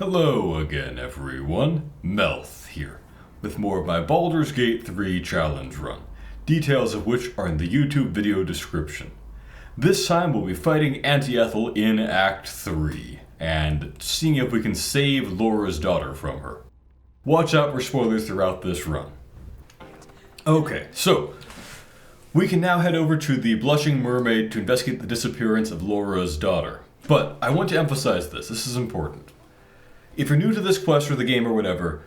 Hello again, everyone. Melth here, with more of my Baldur's Gate 3 challenge run, details of which are in the YouTube video description. This time we'll be fighting Anti-Ethel in Act 3, and seeing if we can save Laura's daughter from her. Watch out for spoilers throughout this run. Okay, so we can now head over to the Blushing Mermaid to investigate the disappearance of Laura's daughter. But I want to emphasize this is important. If you're new to this quest or the game or whatever,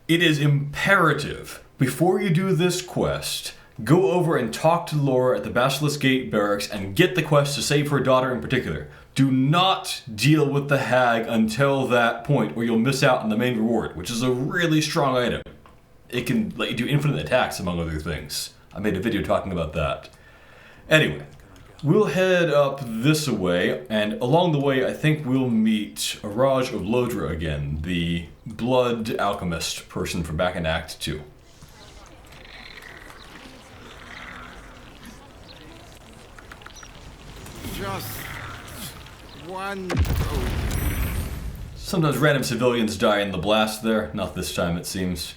it is imperative, before you do this quest, go over and talk to Laura at the Basilisk Gate Barracks and get the quest to save her daughter in particular. Do not deal with the hag until that point, or you'll miss out on the main reward, which is a really strong item. It can let you do infinite attacks, among other things. I made a video talking about that. Anyway, we'll head up this way, and along the way I think we'll meet Araj Oblodra again, the blood alchemist person from back in Act 2. Just one. Sometimes random civilians die in the blast there, not this time it seems.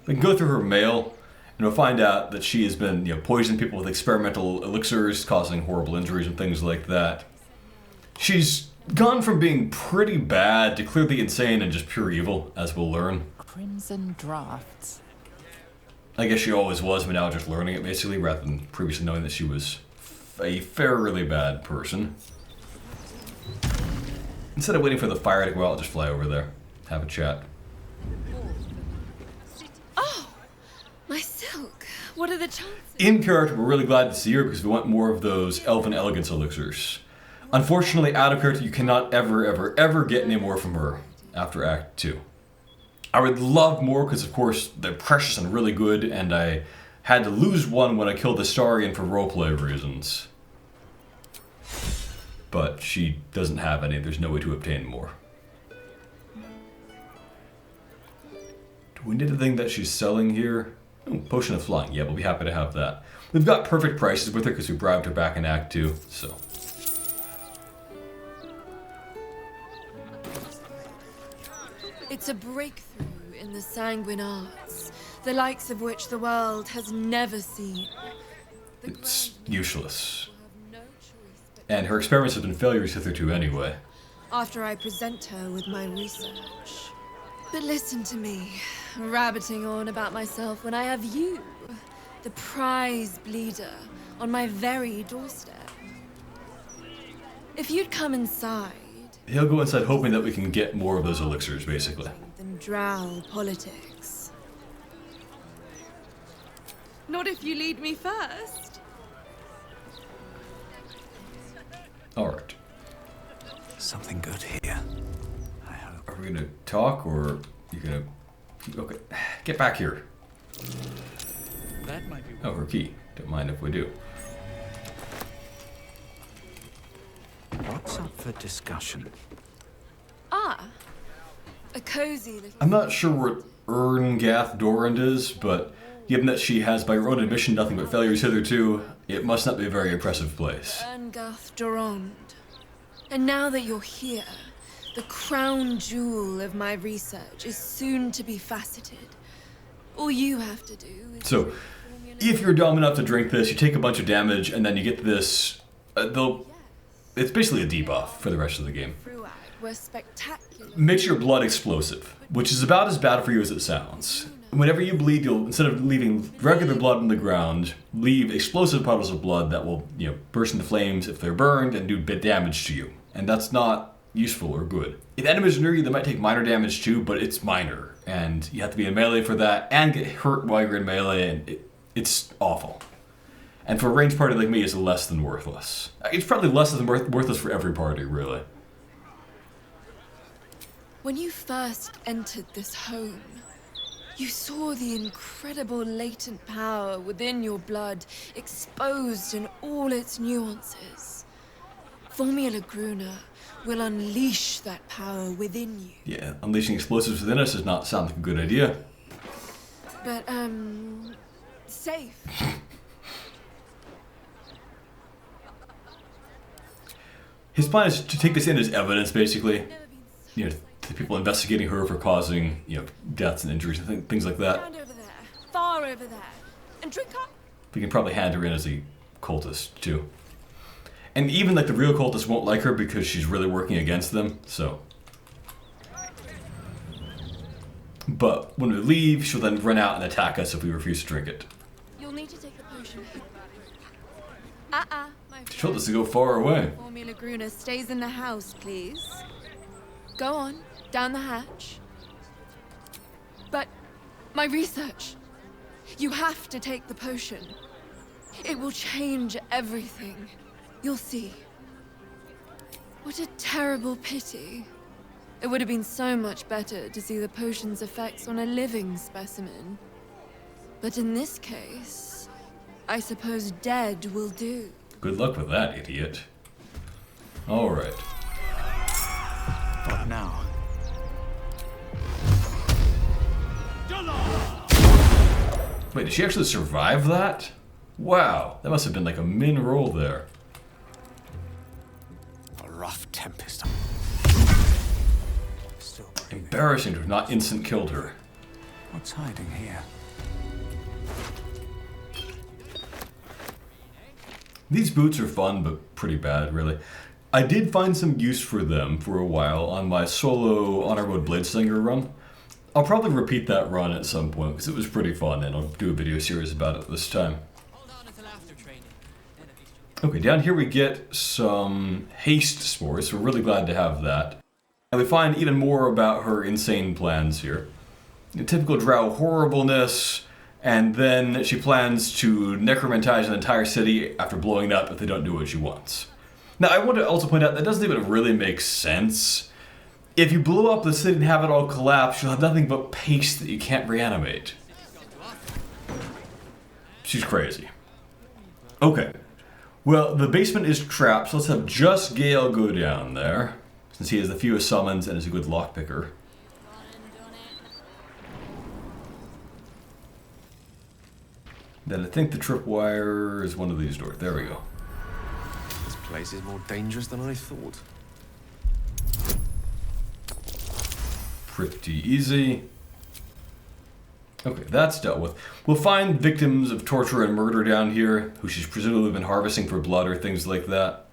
We can go through her mail, and we'll find out that she has been, poisoning people with experimental elixirs, causing horrible injuries and things like that. She's gone from being pretty bad to clearly insane and just pure evil, as we'll learn. Crimson drafts. I guess she always was, but now just learning it basically, rather than previously knowing that she was a fairly bad person. Instead of waiting for the fire to go out, I'll just fly over there, have a chat. My silk. What are the chances? In character, we're really glad to see her because we want more of those Elven Elegance elixirs. Unfortunately, out of character, you cannot ever get any more from her after Act 2. I would love more because, of course, they're precious and really good, and I had to lose one when I killed the Starian for roleplay reasons. But she doesn't have any. There's no way to obtain more. Do we need the thing that she's selling here? Oh, Potion of Flying. Yeah, we'll be happy to have that. We've got perfect prices with her because we bribed her back in Act 2, so. It's a breakthrough in the sanguine arts, the likes of which the world has never seen. It's useless. And her experiments have been failures hitherto anyway. After I present her with my research. But listen to me, rabbiting on about myself when I have you, the prize bleeder, on my very doorstep. If you'd come inside... He'll go inside hoping that we can get more of those elixirs, basically. ...than drow politics. Not if you lead me first. Alright. Something good here. Are we gonna talk, or are you gonna... Okay, get back here. That might be. Oh, her key. Don't mind if we do. What's up for discussion? Ah, a cozy little... I'm not sure what Erngath Dorand is, but given that she has, by her own admission, nothing but failures hitherto, it must not be a very impressive place. Erngath Dorand. And now that you're here, the crown jewel of my research is soon to be faceted. All you have to do is... So, if you're dumb enough to drink this, you take a bunch of damage, and then you get this... it's basically a debuff for the rest of the game. Throughout were spectacular. Makes your blood explosive, which is about as bad for you as it sounds. Whenever you bleed, you'll, instead of leaving regular blood on the ground, leave explosive puddles of blood that will, burst into flames if they're burned and do bit damage to you. And that's not useful or good. If enemies are near you, they might take minor damage too, but it's minor. And you have to be in melee for that, and get hurt while you're in melee, and it's awful. And for a ranged party like me, it's less than worthless. It's probably less than worthless for every party, really. When you first entered this home, you saw the incredible latent power within your blood exposed in all its nuances. Formula Gruna will unleash that power within you. Yeah, unleashing explosives within us does not sound like a good idea. But, safe. His plan is to take this in as evidence, basically. you know, to people investigating her for causing, you know, deaths and injuries and things like that. Stand over there, far over there, and drink up. We can probably hand her in as a cultist too. And even like the real cultists won't like her because she's really working against them, so. But when we leave, she'll then run out and attack us if we refuse to drink it. You'll need to take the potion. My She told us to go far away. Formula Gruna stays in the house, please. Go on, down the hatch. But my research. You have to take the potion. It will change everything. You'll see. What a terrible pity. It would have been so much better to see the potion's effects on a living specimen. But in this case, I suppose dead will do. Good luck with that, idiot. Alright. What now? Wait, did she actually survive that? Wow, that must have been like a min roll there. A rough tempest. Still breathing. Embarrassing to have not instant killed her. What's hiding here? These boots are fun, but pretty bad, really. I did find some use for them for a while on my solo Araj Oblodra run. I'll probably repeat that run at some point, because it was pretty fun, and I'll do a video series about it this time. Okay, down here we get some haste spores, so we're really glad to have that. And we find even more about her insane plans here. The typical drow horribleness, and then she plans to necromantize an entire city after blowing it up if they don't do what she wants. Now, I want to also point out that doesn't even really make sense. If you blow up the city and have it all collapse, you'll have nothing but paste that you can't reanimate. She's crazy. Okay. Well, the basement is trapped, so let's have just Gale go down there, since he has the fewest summons and is a good lockpicker. Then I think the tripwire is one of these doors. There we go. This place is more dangerous than I thought. Pretty easy. Okay, that's dealt with. We'll find victims of torture and murder down here, who she's presumably been harvesting for blood or things like that.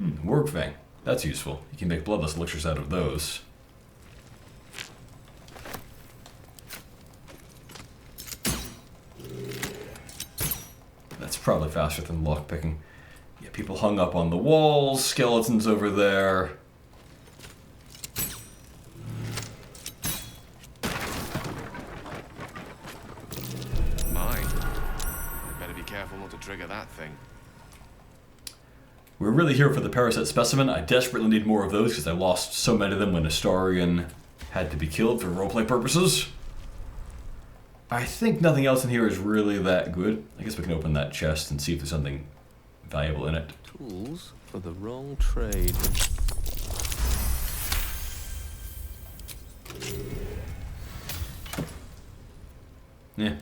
Workfang. That's useful. You can make bloodless elixirs out of those. That's probably faster than lockpicking. Yeah, people hung up on the walls, skeletons over there. Trigger that thing. We're really here for the parasite specimen. I desperately need more of those because I lost so many of them when Astarion had to be killed for roleplay purposes. I think nothing else in here is really that good. I guess we can open that chest and see if there's something valuable in it. Tools for the wrong trade. Yeah.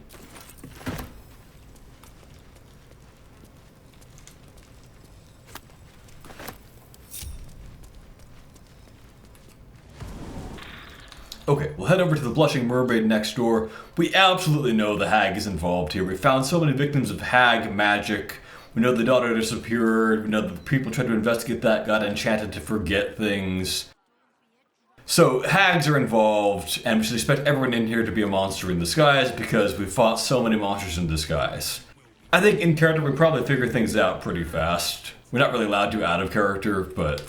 Okay, we'll head over to the Blushing Mermaid next door. We absolutely know the hag is involved here. We found so many victims of hag magic. We know the daughter disappeared. We know that the people tried to investigate that got enchanted to forget things. So hags are involved, and we should expect everyone in here to be a monster in disguise because we fought so many monsters in disguise. I think in character we probably figure things out pretty fast. We're not really allowed to out of character, but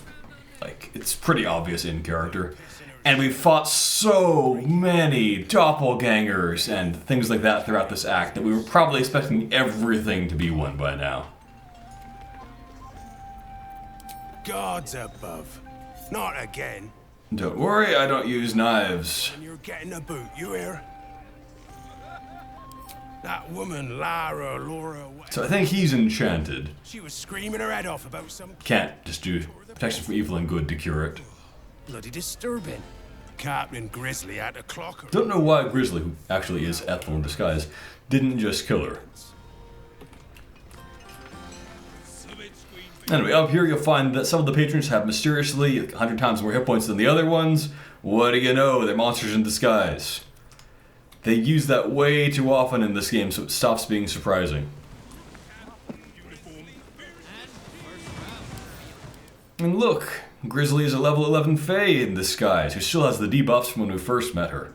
like it's pretty obvious in character. And we fought so many doppelgangers and things like that throughout this act that we were probably expecting everything to be one by now. Gods above. Not again. Don't worry, I don't use knives. When you're getting a boot, you hear? That woman, Laura, So I think he's enchanted. she was screaming her head off about some Can't just do protection from evil and good to cure it. bloody disturbing. Captain Grizzly had to clock her. Don't know why Grizzly, who actually is Ethel in disguise, didn't just kill her. Anyway, up here you'll find that some of the patrons have mysteriously 100 times more hit points than the other ones. What do you know? They're monsters in disguise. They use that way too often in this game, so it stops being surprising. And look, Grizzly is a level 11 Fae in disguise, who still has the debuffs from when we first met her.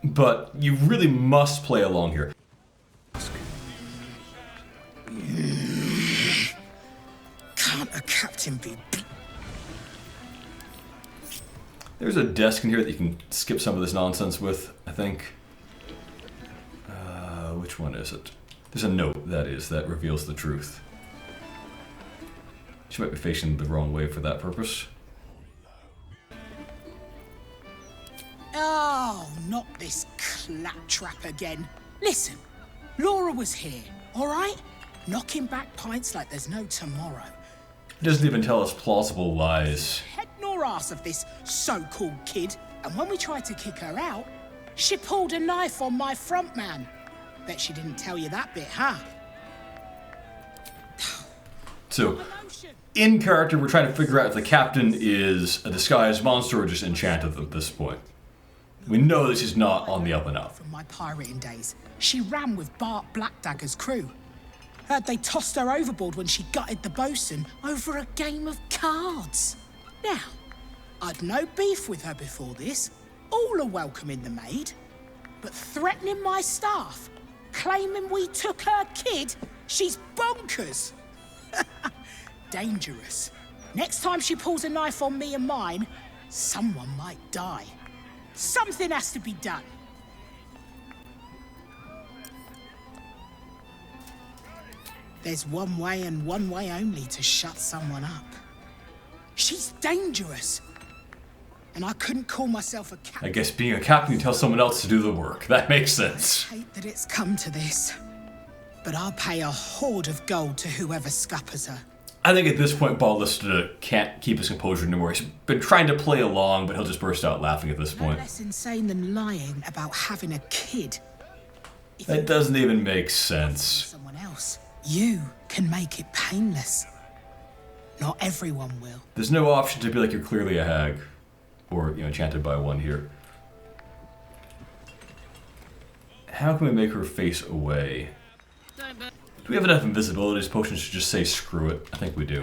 But you really must play along here. Can't a captain be... There's a desk in here that you can skip some of this nonsense with, I think. Which one is it? There's a note, that reveals the truth. She might be facing the wrong way for that purpose. Oh, not this claptrap again. Listen, Laura was here, all right? Knocking back pints like there's no tomorrow. He doesn't even tell us plausible lies. Head nor ass of this so-called kid, and when we tried to kick her out, she pulled a knife on my front man. Bet she didn't tell you that bit, huh? So, in character, we're trying to figure out if the captain is a disguised monster or just enchanted at this point. We know that she's not on the up and up. From my pirating days, she ran with Bart Blackdagger's crew. Heard they tossed her overboard when she gutted the bosun over a game of cards. Now, I'd no beef with her before this. All are welcoming the maid. But threatening my staff, claiming we took her kid, she's bonkers. Dangerous. Next time she pulls a knife on me and mine, someone might die. Something has to be done. There's one way and one way only to shut someone up. She's dangerous. And I couldn't call myself a captain. I guess being a captain, you tell someone else to do the work. That makes sense. I hate that it's come to this. But I'll pay a hoard of gold to whoever scuppers her. I think at this point, Baldur can't keep his composure anymore. He's been trying to play along, but he'll just burst out laughing at this No point. less insane than lying about having a kid. If That you doesn't even make sense. someone else, you can make it painless. Not everyone will. There's no option to be like you're clearly a hag. Or, enchanted by one here. How can we make her face away? Do we have enough invisibility potions to just say screw it? I think we do.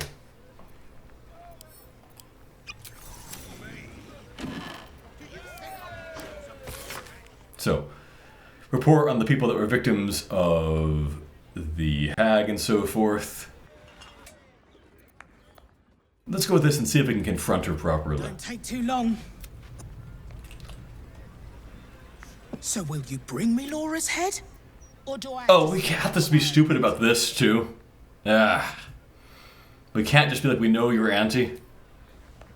So, report on the people that were victims of the hag and so forth. Let's go with this and see if we can confront her properly. Don't take too long. So will you bring me Laura's head? Or do I... Oh, we have to be stupid about this, too. We can't just be like, we know you're auntie.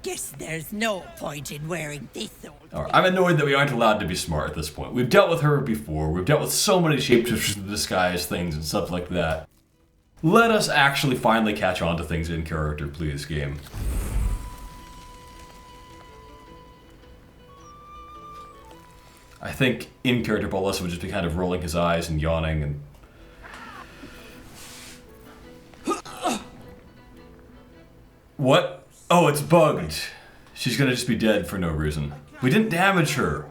Guess there's no point in wearing this old Alright, I'm annoyed that we aren't allowed to be smart at this point. We've dealt with her before. We've dealt with so many shapeshifters and disguise things and stuff like that. Let us actually finally catch on to things in character, please, game. I think in character Baldur would just be kind of rolling his eyes and yawning and... What? Oh, it's bugged. She's gonna just be dead for no reason. We didn't damage her.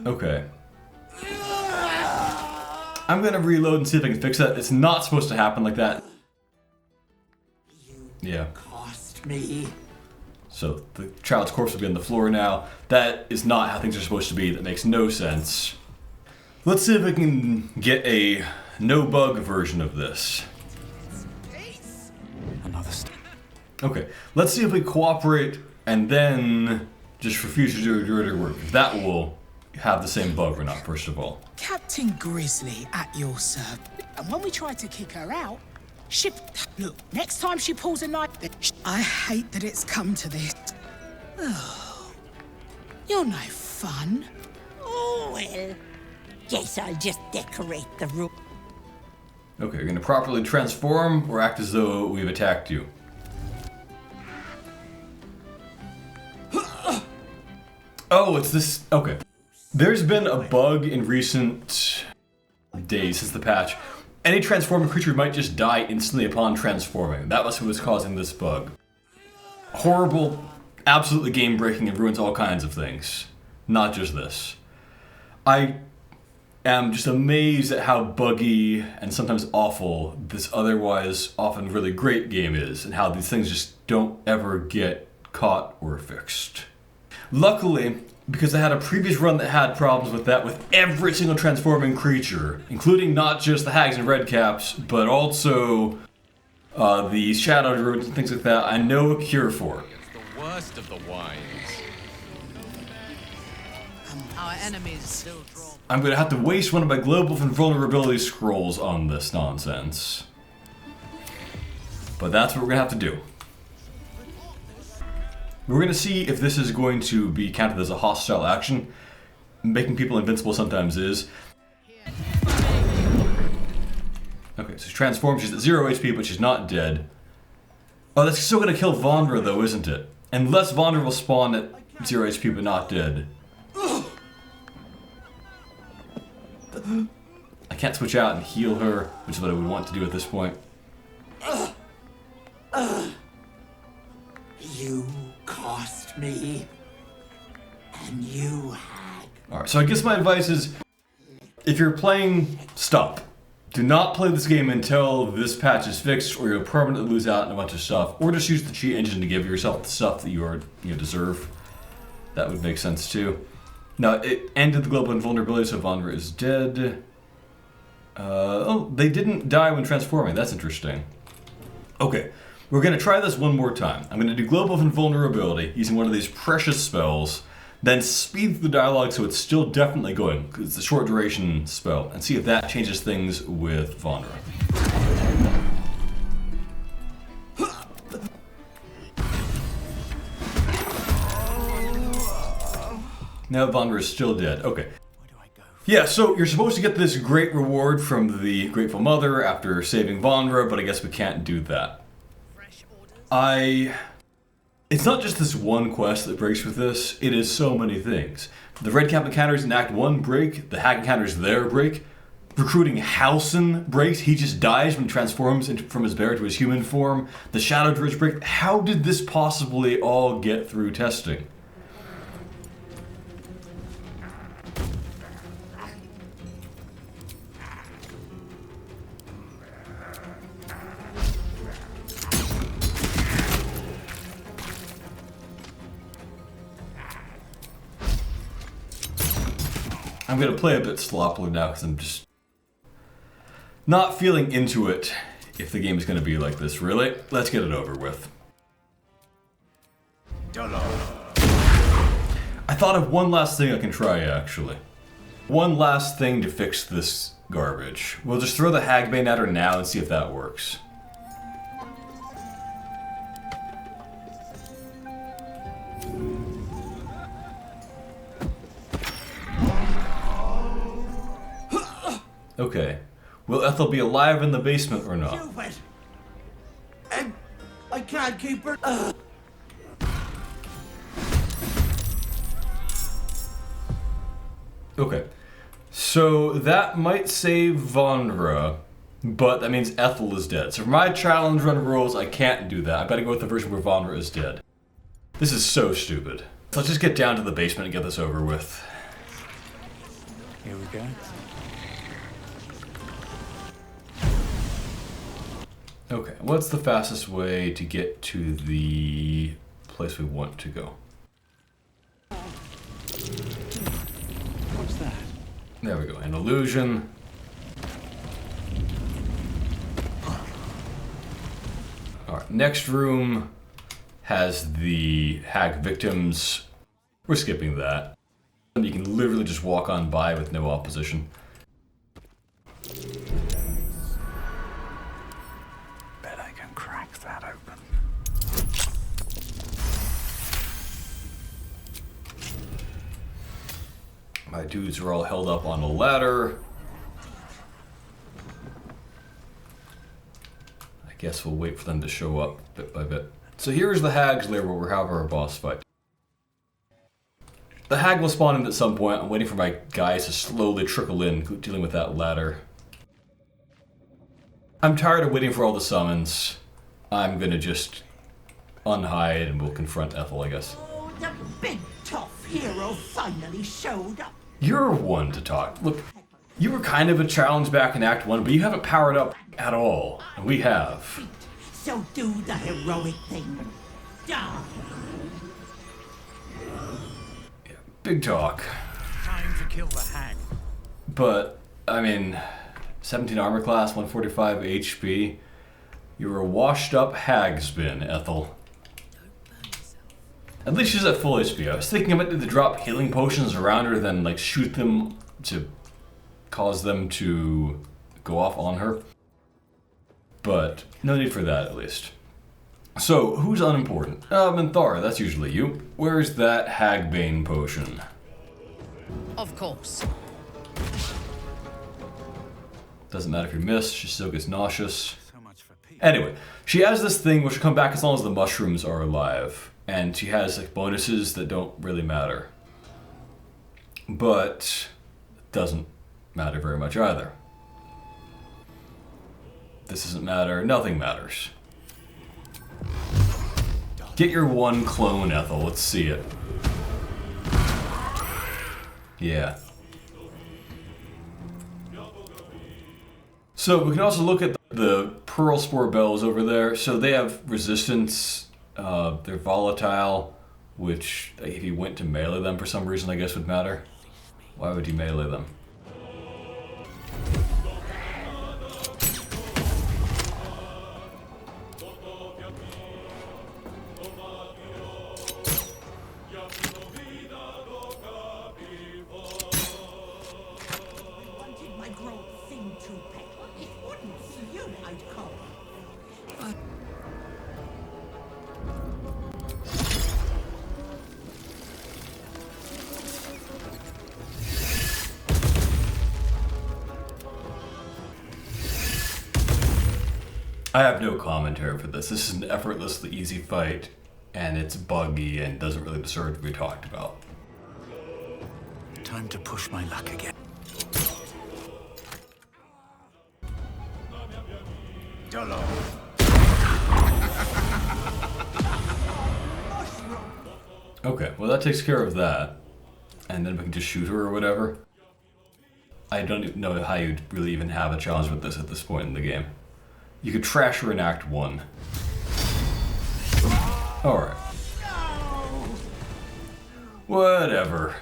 Okay. I'm gonna reload and see if I can fix that. It's not supposed to happen like that. Yeah. cost me. So the child's corpse will be on the floor now. That is not how things are supposed to be. That makes no sense. Let's see if we can get a no-bug version of this. Another step. Okay, let's see if we cooperate and then just refuse to do dirty work. If that will have the same bug or not, first of all. Captain Grizzly at your service. And when we tried to kick her out, she... Look, next time she pulls a knife... I hate that it's come to this. Oh, you're no fun. Oh, well. Guess I'll just decorate the room. Okay, you're gonna properly transform or act as though we've attacked you. Oh, it's this... Okay. There's been a bug in recent days since the patch. Any transforming creature might just die instantly upon transforming. That was what was causing this bug. Horrible, absolutely game-breaking, and ruins all kinds of things. Not just this. I am just amazed at how buggy and sometimes awful this otherwise often really great game is, and how these things just don't ever get caught or fixed. Luckily, because I had a previous run that had problems with that with every single transforming creature, including not just the hags and redcaps, but also the shadow druids and things like that, I know a cure for. It's the worst of the wines. Our enemies still draw. I'm going to have to waste one of my global invulnerability scrolls on this nonsense. But that's what we're going to have to do. We're going to see if this is going to be counted as a hostile action. Making people invincible sometimes is. Okay, so she transforms. She's at 0 HP, but she's not dead. Oh, that's still going to kill Vondra, though, isn't it? Unless Vondra will spawn at 0 HP, but not dead. I can't switch out and heal her, which is what I would want to do at this point. You cost me, and you had. Alright, so I guess my advice is, if you're playing, stop. Do not play this game until this patch is fixed, or you'll permanently lose out on a bunch of stuff. Or just use the cheat engine to give yourself the stuff that you deserve. That would make sense too. Now, it ended the global invulnerability, so Vondra is dead. Oh, they didn't die when transforming. That's interesting. Okay, we're going to try this one more time. I'm going to do global invulnerability using one of these precious spells, then speed the dialogue so it's still definitely going, because it's a short duration spell, and see if that changes things with Vondra. Now Vondra is still dead. Okay. Yeah, so you're supposed to get this great reward from the Grateful Mother after saving Vondra, but I guess we can't do that. It's not just this one quest that breaks with this, it is so many things. The Redcap encounters in Act 1 break, the Hag encounters there break, recruiting Halsin breaks, he just dies when he transforms from his bear to his human form, the Shadow Druids break. How did this possibly all get through testing? I'm going to play a bit sloppily now because I'm just not feeling into it if the game is going to be like this, really. Let's get it over with. I thought of one last thing I can try, actually. One last thing to fix this garbage. We'll just throw the Hags-Been at her now and see if that works. Okay. Will Ethel be alive in the basement or not? Stupid! And I can't keep her. Okay. So that might save Vondra, but that means Ethel is dead. So for my challenge run rules, I can't do that. I've got to go with the version where Vondra is dead. This is so stupid. So let's just get down to the basement and get this over with. Here we go. Okay, what's the fastest way to get to the place we want to go? What's that? There we go, an illusion. Alright, next room has the hag victims. We're skipping that. You can literally just walk on by with no opposition. Bet I can crack that open. My dudes are all held up on a ladder. I guess we'll wait for them to show up bit by bit. So here's the Hags lair where we're having our boss fight. The hag will spawn in at some point. I'm waiting for my guys to slowly trickle in, dealing with that ladder. I'm tired of waiting for all the summons. I'm gonna just unhide and we'll confront Ethel, I guess. Oh, the big tough hero finally showed up. You're one to talk. Look, you were kind of a challenge back in Act 1, but you haven't powered up at all. And we have. So do the heroic thing. Die. Yeah, big talk. Time to kill the hag. But, I mean, 17 armor class, 145 HP. You're a washed up Hags-Been, Ethel. At least she's at full HP. I was thinking I might need to drop healing potions around her, then like shoot them to cause them to go off on her. But no need for that, at least. So, who's unimportant? Minthara, that's usually you. Where's that Hags-Been potion? Of course. Doesn't matter if you miss, she still gets nauseous. Anyway, she has this thing which will come back as long as the mushrooms are alive. And she has like bonuses that don't really matter. But it doesn't matter very much either. This doesn't matter, nothing matters. Get your one clone, Ethel, let's see it. Yeah. So we can also look at the Pearl Spore Bells over there. So they have resistance. They're volatile, which if you went to melee them for some reason, I guess would matter. Why would you melee them? I have no commentary for this. This is an effortlessly easy fight, and it's buggy and doesn't really deserve to be talked about. Time to push my luck again. Okay, well that takes care of that. And then we can just shoot her or whatever. I don't even know how you'd really even have a challenge with this at this point in the game. You could trash her in Act 1. Alright. Whatever.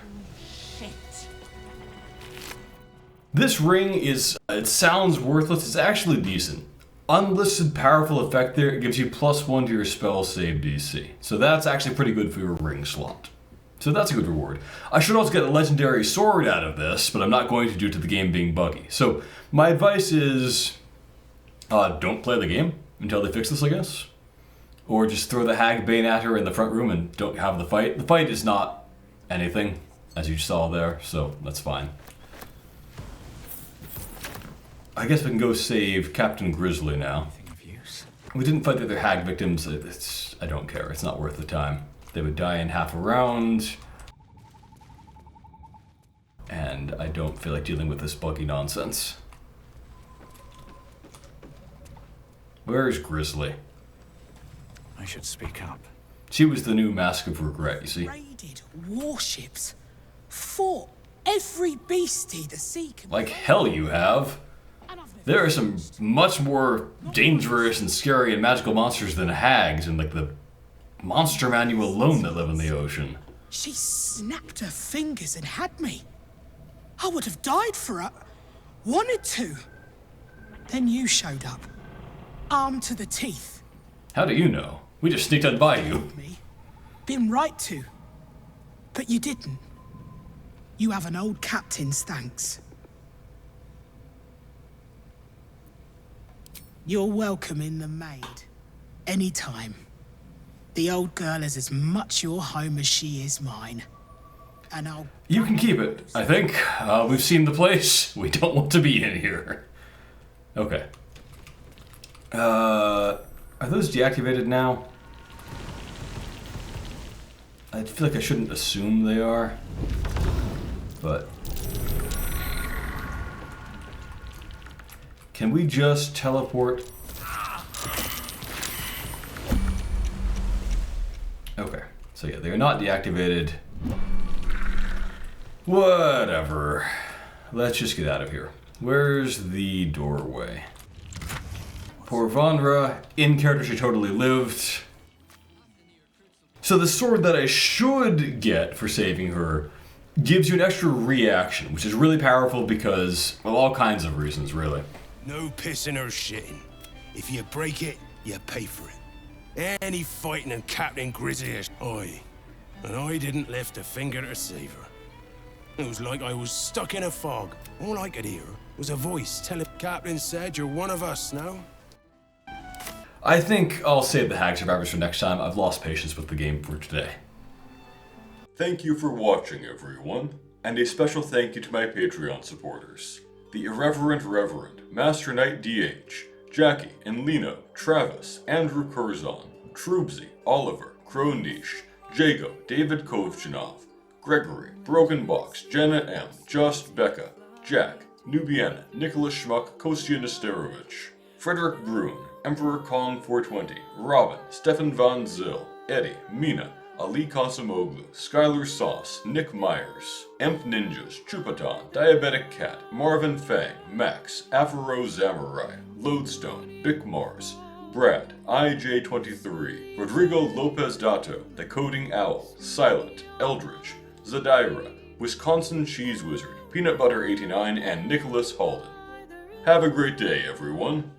This ring is, it sounds worthless, it's actually decent. Unlisted powerful effect there, it gives you +1 to your spell save DC. So that's actually pretty good for your ring slot. So that's a good reward. I should also get a legendary sword out of this, but I'm not going to due to the game being buggy. So my advice is, don't play the game until they fix this, I guess. Or just throw the Hags-Been at her in the front room and don't have the fight. The fight is not anything, as you saw there, so that's fine. I guess we can go save Captain Grizzly now. We didn't fight the other hag victims. I don't care. It's not worth the time. They would die in half a round. And I don't feel like dealing with this buggy nonsense. Where is Grizzly? I should speak up. She was the new Mask of Regret, you see. Raided warships. Fought every beastie the sea can. Like hell you have. There are some much more dangerous and scary and magical monsters than hags in like the monster manual alone that live in the ocean. She snapped her fingers and had me. I would have died for her. Wanted to. Then you showed up. Armed to the teeth. How do you know? We just sneaked on by you. Me. Been right to. But you didn't. You have an old captain's thanks. You're welcome in the Maid. Anytime. The old girl is as much your home as she is mine. And I'll... You can keep it, I think. We've seen the place. We don't want to be in here. Okay. Are those deactivated now? I feel like I shouldn't assume they are, but can we just teleport? Okay, so yeah, they're not deactivated. Whatever. Let's just get out of here. Where's the doorway? Poor Vonra. In character, she totally lived. So the sword that I should get for saving her gives you an extra reaction, which is really powerful because, well, all kinds of reasons, really. No pissing or shitting. If you break it, you pay for it. Any fighting and Captain Grizzly is and I didn't lift a finger to save her. It was like I was stuck in a fog. All I could hear was a voice telling Captain said you're one of us now. I think I'll save the Hag survivors for next time. I've lost patience with the game for today. Thank you for watching, everyone, and a special thank you to my Patreon supporters. The Irreverent Reverend, Master Knight DH, Jackie and Lino, Travis, Andrew Curzon, Trubsy, Oliver, Cronish, Jago, David Kovjanov, Gregory, Broken Box, Jenna M, Just Becca, Jack, Nubiana, Nicholas Schmuck, Kostya Nesterovich, Frederick Brun, Emperor Kong 420, Robin, Stefan Von Zill, Eddie, Mina, Ali Kasimoglu, Skylar Sauce, Nick Myers, Emp Ninjas, Chupaton, Diabetic Cat, Marvin Fang, Max, Afro Samurai, Lodestone, Bic Mars, Brad, IJ23, Rodrigo Lopez Dato, Decoding Owl, Silent, Eldridge, Zadira, Wisconsin Cheese Wizard, Peanut Butter 89, and Nicholas Halden. Have a great day, everyone.